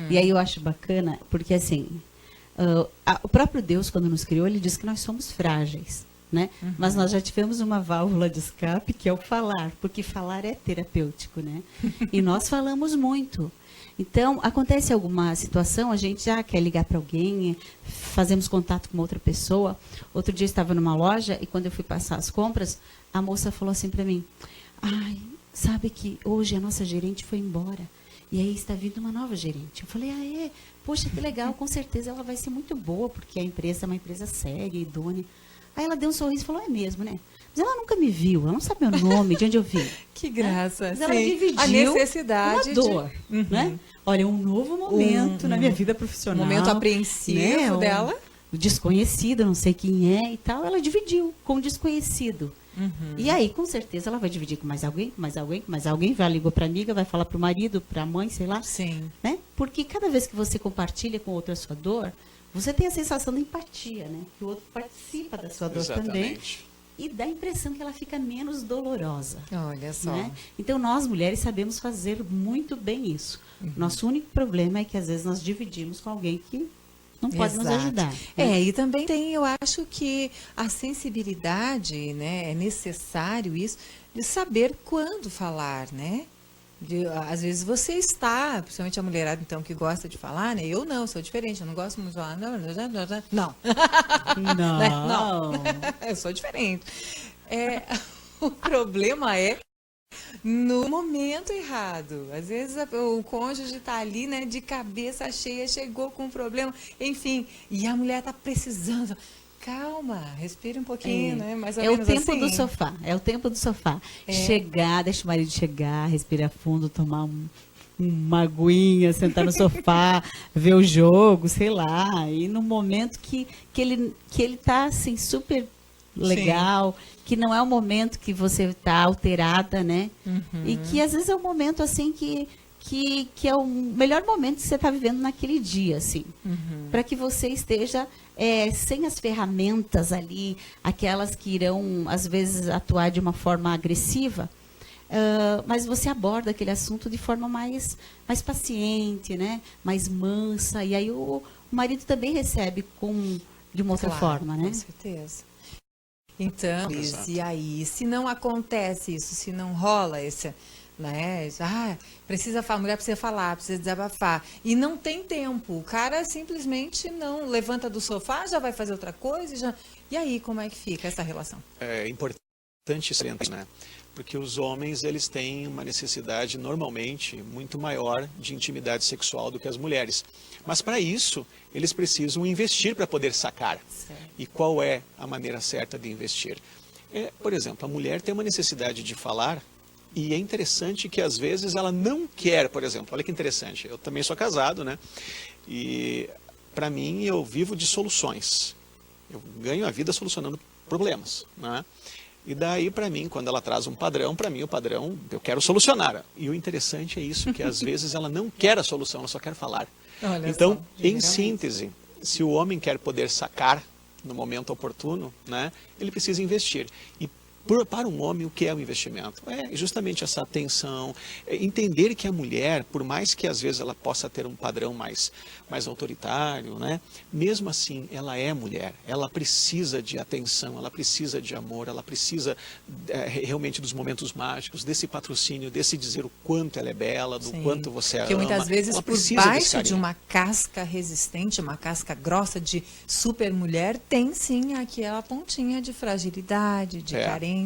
E aí eu acho bacana, porque assim, o próprio Deus, quando nos criou, ele diz que nós somos frágeis, né? Mas nós já tivemos uma válvula de escape, que é o falar, porque falar é terapêutico, né? E nós falamos muito. Então, acontece alguma situação, a gente já quer ligar para alguém, fazemos contato com outra pessoa. Outro dia eu estava numa loja e quando eu fui passar as compras, a moça falou assim para mim, sabe que hoje a nossa gerente foi embora e aí está vindo uma nova gerente. Eu falei, poxa, que legal, com certeza ela vai ser muito boa, porque a empresa é uma empresa séria, idônea. Aí ela deu um sorriso e falou, é mesmo, né? Mas ela nunca me viu, ela não sabe meu nome, de onde eu vim. Que graça. Mas ela dividiu a necessidade uma dor, né? Olha, um novo momento na minha vida profissional. Um momento apreensivo dela. O desconhecido, não sei quem é e tal, ela dividiu com o desconhecido. E aí, com certeza, ela vai dividir com mais alguém, com mais alguém, com mais alguém, vai ligou para a amiga, vai falar para o marido, para a mãe, sei lá. Sim. Né? Porque cada vez que você compartilha com outro a sua dor, você tem a sensação de empatia, né? Que o outro participa da sua dor também. E dá a impressão que ela fica menos dolorosa. Olha só. Né? Então, nós, mulheres, sabemos fazer muito bem isso. Nosso único problema é que, às vezes, nós dividimos com alguém que não pode nos ajudar. Né? E também tem, eu acho que a sensibilidade, né? É necessário isso, de saber quando falar, né? Às vezes você está, principalmente a mulherada, então, que gosta de falar, né? Eu não, sou diferente, eu não gosto muito de falar. Não. Não. Eu sou diferente. O problema é no momento errado. Às vezes o cônjuge está ali, né, de cabeça cheia, chegou com um problema, enfim, e a mulher está precisando. Calma, respire um pouquinho, né? Mais ou menos o tempo assim. do sofá. É o tempo do sofá. Chegar, deixa o marido chegar, respirar fundo, tomar uma aguinha, sentar no sofá, ver o jogo, sei lá. E no momento que ele tá assim, super legal, que não é o momento que você está alterada, né? E que às vezes é um momento assim que é o melhor momento que você está vivendo naquele dia, assim. Para que você esteja sem as ferramentas ali, aquelas que irão, às vezes, atuar de uma forma agressiva, mas você aborda aquele assunto de forma mais paciente, né? Mais mansa, e aí o marido também recebe de uma outra forma, né? Com certeza. Então, e aí, se não acontece isso, se não rola esse... Né? Precisa falar, a mulher precisa falar, precisa desabafar. E não tem tempo. O cara simplesmente não levanta do sofá, já vai fazer outra coisa. E aí, como é que fica essa relação? É importante isso, né? Porque os homens, eles têm uma necessidade, normalmente, muito maior de intimidade sexual do que as mulheres. Mas, para isso, eles precisam investir para poder sacar. Certo. E qual é a maneira certa de investir? Por exemplo, a mulher tem uma necessidade de falar. E é interessante que, às vezes, ela não quer, por exemplo, olha que interessante, eu também sou casado, né? E, para mim, eu vivo de soluções. Eu ganho a vida solucionando problemas, né? E daí, para mim, quando ela traz um padrão, para mim o padrão, eu quero solucionar. E o interessante é isso, que às vezes ela não quer a solução, ela só quer falar. Olha então, só, em síntese, se o homem quer poder sacar no momento oportuno, né? Ele precisa investir. E Para um homem, o que é um investimento? É justamente essa atenção, entender que a mulher, por mais que às vezes ela possa ter um padrão mais autoritário, né? Mesmo assim, ela é mulher, ela precisa de atenção, ela precisa de amor, ela precisa realmente dos momentos mágicos, desse patrocínio, desse dizer o quanto ela é bela, do quanto você a ama. Porque muitas vezes ela por precisa baixo de uma casca resistente, uma casca grossa de super mulher, tem sim aquela pontinha de fragilidade, de carência.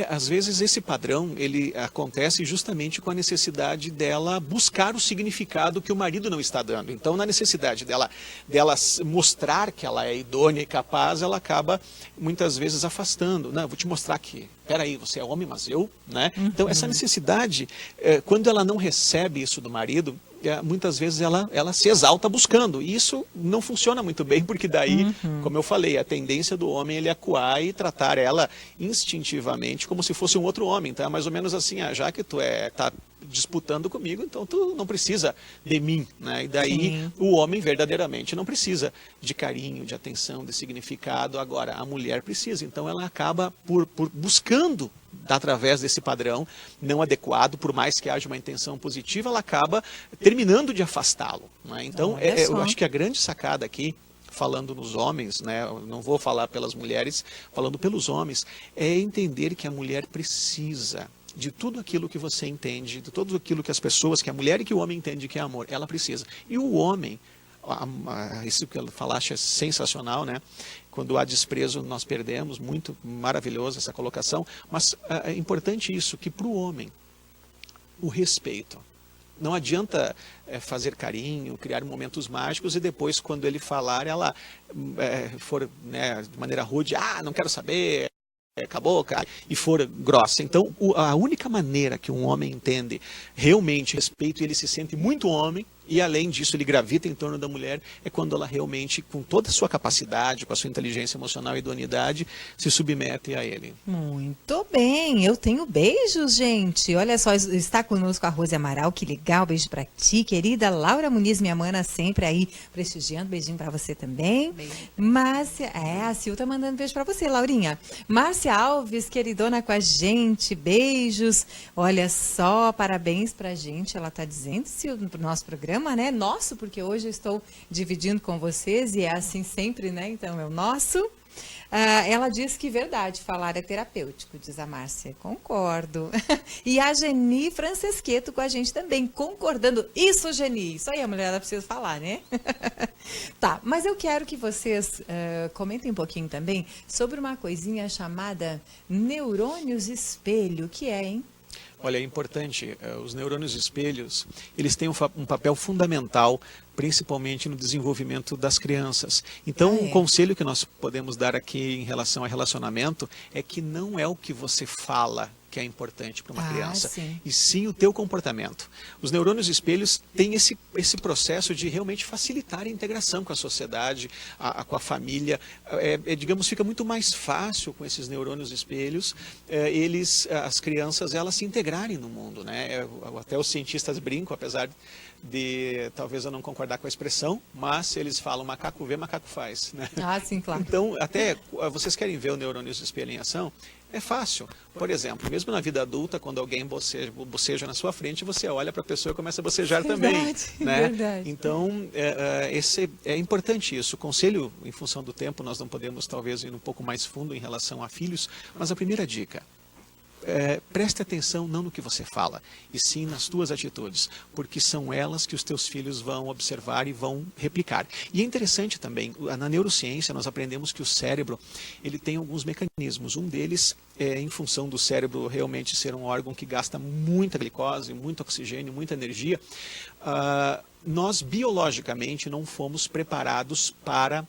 Às vezes esse padrão, ele acontece justamente com a necessidade dela buscar o significado que o marido não está dando. Então, na necessidade dela mostrar que ela é idônea e capaz, ela acaba muitas vezes afastando. Não, eu vou te mostrar que, peraí, você é homem, mas eu, né? Então, essa necessidade, quando ela não recebe isso do marido, muitas vezes ela se exalta buscando. E isso não funciona muito bem, porque daí, como eu falei, a tendência do homem é ele acuar e tratar ela instintivamente como se fosse um outro homem. Então é mais ou menos assim, já que tu tá disputando comigo, então tu não precisa de mim, né? E daí o homem verdadeiramente não precisa de carinho, de atenção, de significado. Agora, a mulher precisa. Então ela acaba por buscando através desse padrão não adequado, por mais que haja uma intenção positiva, ela acaba terminando de afastá-lo, né? Então, eu acho que a grande sacada aqui, falando nos homens, né, eu não vou falar pelas mulheres, falando pelos homens, é entender que a mulher precisa de tudo aquilo que você entende, de tudo aquilo que as pessoas, que a mulher e que o homem entende que é amor, ela precisa. E o homem, isso que ela falaste é sensacional, né? Quando há desprezo, nós perdemos. Muito maravilhoso essa colocação. Mas é importante isso, que para o homem, o respeito. Não adianta fazer carinho, criar momentos mágicos e depois, quando ele falar, ela for, né, de maneira rude, não quero saber, acabou, cara, e for grossa. Então, a única maneira que um homem entende realmente respeito, e ele se sente muito homem, e além disso ele gravita em torno da mulher, é quando ela realmente, com toda a sua capacidade, com a sua inteligência emocional e idoneidade, se submete a ele. Muito bem, eu tenho beijos, gente. Olha só, está conosco a Rose Amaral, que legal, beijo pra ti, querida. Laura Muniz, minha mana, sempre aí prestigiando, beijinho pra você também. Beijo. Márcia, a Sil tá mandando beijo pra você, Laurinha. Márcia Alves, queridona com a gente, beijos. Olha só, parabéns pra gente, ela tá dizendo, Sil, pro nosso programa, né? Nosso, porque hoje eu estou dividindo com vocês e é assim sempre, né? Então é o nosso. Ela diz que verdade, falar é terapêutico, diz a Márcia. Concordo. E a Geni Francesqueto com a gente também, concordando. Isso, Geni, isso aí a mulherada precisa falar, né? Tá, mas eu quero que vocês comentem um pouquinho também sobre uma coisinha chamada neurônios espelho, que é, hein? Olha, é importante, os neurônios espelhos, eles têm um papel fundamental, principalmente no desenvolvimento das crianças. Então, um conselho que nós podemos dar aqui em relação a relacionamento é que não é o que você fala que é importante para uma criança, e sim o teu comportamento. Os neurônios espelhos têm esse processo de realmente facilitar a integração com a sociedade, com a família. Digamos, fica muito mais fácil com esses neurônios espelhos, as crianças, elas se integrarem no mundo, né? Até os cientistas brincam, apesar de talvez eu não concordar com a expressão, mas eles falam macaco vê, macaco faz, né? Sim, claro. Então, até vocês querem ver o neurônios espelho em ação? É fácil. Por exemplo, mesmo na vida adulta, quando alguém boceja na sua frente, você olha para a pessoa e começa a bocejar também. Né? Verdade. Então, é importante isso. O conselho, em função do tempo, nós não podemos talvez ir um pouco mais fundo em relação a filhos, mas a primeira dica, preste atenção não no que você fala, e sim nas tuas atitudes, porque são elas que os teus filhos vão observar e vão replicar. E é interessante também, na neurociência nós aprendemos que o cérebro, ele tem alguns mecanismos. Um deles é em função do cérebro realmente ser um órgão que gasta muita glicose, muito oxigênio, muita energia. Nós biologicamente não fomos preparados para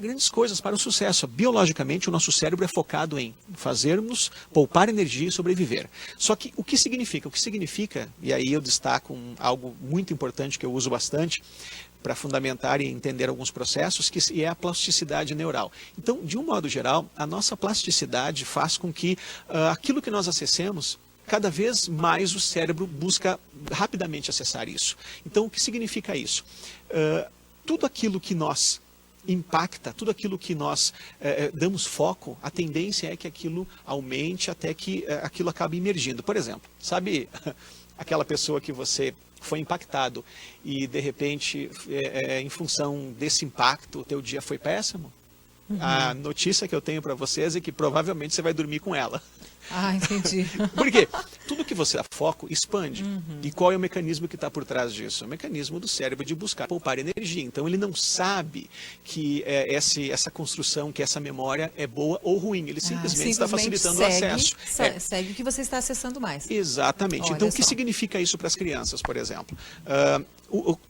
grandes coisas, para o sucesso. Biologicamente, o nosso cérebro é focado em fazermos, poupar energia e sobreviver. Só que o que significa? O que significa, e aí eu destaco algo muito importante que eu uso bastante para fundamentar e entender alguns processos, que é a plasticidade neural. Então, de um modo geral, a nossa plasticidade faz com que aquilo que nós acessemos, cada vez mais o cérebro busca rapidamente acessar isso. Então, o que significa isso? Tudo aquilo que nós impacta, tudo aquilo que nós damos foco, a tendência é que aquilo aumente até que aquilo acabe emergindo. Por exemplo, sabe aquela pessoa que você foi impactado e de repente, em função desse impacto, o teu dia foi péssimo? A notícia que eu tenho para vocês é que provavelmente você vai dormir com ela. Ah, entendi. Por quê? Tudo que você dá foco expande. E qual é o mecanismo que está por trás disso? É o mecanismo do cérebro de buscar poupar energia. Então ele não sabe que essa construção, que essa memória é boa ou ruim. Ele simplesmente está facilitando o acesso. Segue o que você está acessando mais. Exatamente. Olha então o que só. significa isso para as crianças, por exemplo?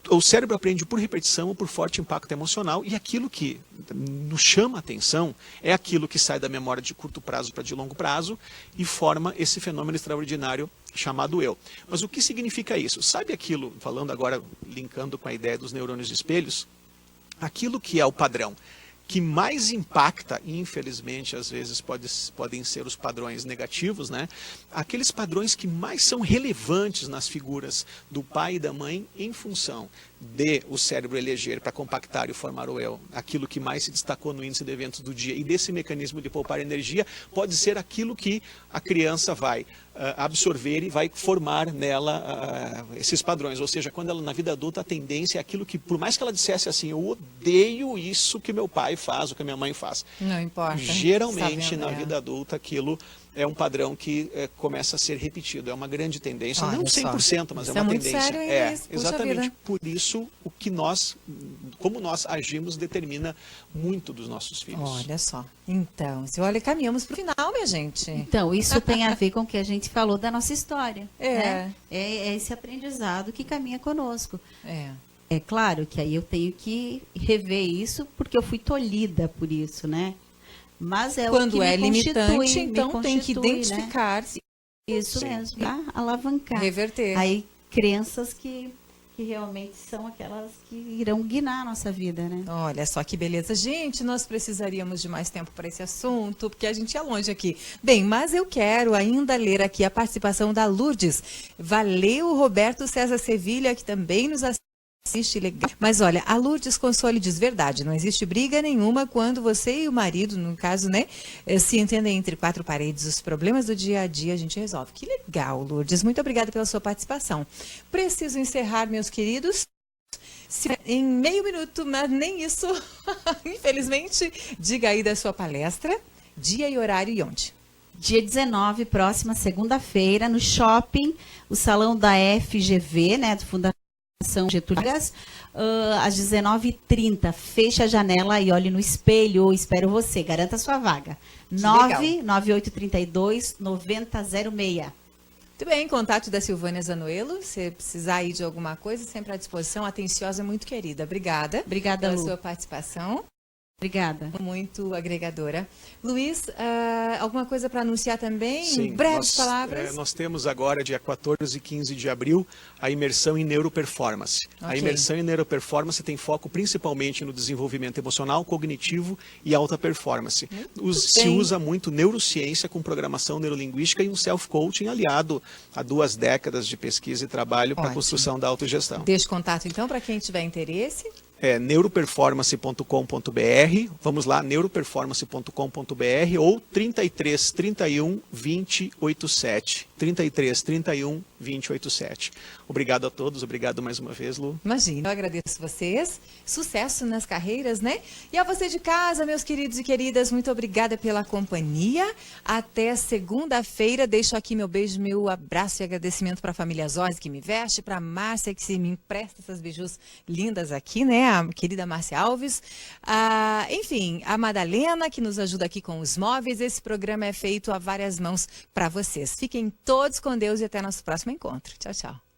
O cérebro aprende por repetição ou por forte impacto emocional, e aquilo que nos chama a atenção é aquilo que sai da memória de curto prazo para de longo prazo e forma esse fenômeno extraordinário chamado eu. Mas o que significa isso? Sabe aquilo, falando agora, linkando com a ideia dos neurônios de espelhos, aquilo que é o padrão que mais impacta, e infelizmente às vezes podem ser os padrões negativos, né? Aqueles padrões que mais são relevantes nas figuras do pai e da mãe em função de o cérebro eleger para compactar e formar o eu, aquilo que mais se destacou no índice de eventos do dia e desse mecanismo de poupar energia, pode ser aquilo que a criança vai absorver e vai formar nela esses padrões. Ou seja, quando ela na vida adulta a tendência é aquilo que, por mais que ela dissesse assim, eu odeio isso que meu pai faz, o que a minha mãe faz. Não importa. Geralmente na vida adulta aquilo é um padrão que começa a ser repetido. É uma grande tendência, Olha não 100%, mas é uma muito tendência. Sério, isso. Exatamente. Vida. Por isso, como nós agimos determina muito dos nossos filhos. Olha só. Então, caminhamos para o final, minha gente. Então, isso tem a ver com o que a gente falou da nossa história. É. Né? É esse aprendizado que caminha conosco. É. É claro que aí eu tenho que rever isso, porque eu fui tolhida por isso, né? Mas é Quando o que é me limitante, constitui, então tem que constitui, identificar. Né? Isso Sim. mesmo, pra alavancar. Reverter. Aí, crenças que realmente são aquelas que irão guiar a nossa vida, né? Olha só que beleza. Gente, nós precisaríamos de mais tempo para esse assunto, porque a gente é longe aqui. Bem, mas eu quero ainda ler aqui a participação da Lourdes. Valeu, Roberto César Sevilha, que também nos assiste. Legal. Mas olha, a Lourdes Console diz verdade, não existe briga nenhuma quando você e o marido, no caso, né, se entendem entre quatro paredes, os problemas do dia a dia a gente resolve. Que legal, Lourdes, muito obrigada pela sua participação. Preciso encerrar, meus queridos, em meio minuto, mas nem isso, infelizmente. Diga aí da sua palestra, dia e horário e onde? Dia 19, próxima segunda-feira, no shopping, o salão da FGV, né, do Fundação Getúlio Vargas, às 19h30. Feche a janela e olhe no espelho. Espero você. Garanta sua vaga. 99832-9006. Muito bem, contato da Silvânia Zanuelo. Se precisar aí de alguma coisa, sempre à disposição. Atenciosa, muito querida. Obrigada. Obrigada, pela Lu. sua participação. Obrigada. Muito agregadora. Luiz, alguma coisa para anunciar também? Sim, Breves palavras. Nós temos agora, dia 14 e 15 de abril, a imersão em neuroperformance. Ok. A imersão em neuroperformance tem foco principalmente no desenvolvimento emocional, cognitivo e alta performance. Se usa muito neurociência com programação neurolinguística e um self-coaching aliado a 2 décadas de pesquisa e trabalho para a construção da autogestão. Deixa o contato, então, para quem tiver interesse. Neuroperformance.com.br, vamos lá, neuroperformance.com.br ou 33 31 20 87. 33 31 20 87. Obrigado a todos, obrigado mais uma vez, Lu. Imagina, eu agradeço vocês. Sucesso nas carreiras, né? E a você de casa, meus queridos e queridas, muito obrigada pela companhia. Até segunda-feira. Deixo aqui meu beijo, meu abraço e agradecimento para a família Zóis, que me veste, para a Márcia, que se me empresta essas bijus lindas aqui, né? A querida Márcia Alves. Enfim, a Madalena, que nos ajuda aqui com os móveis. Esse programa é feito a várias mãos para vocês. Fiquem todos com Deus e até nosso próximo encontro. Tchau, tchau.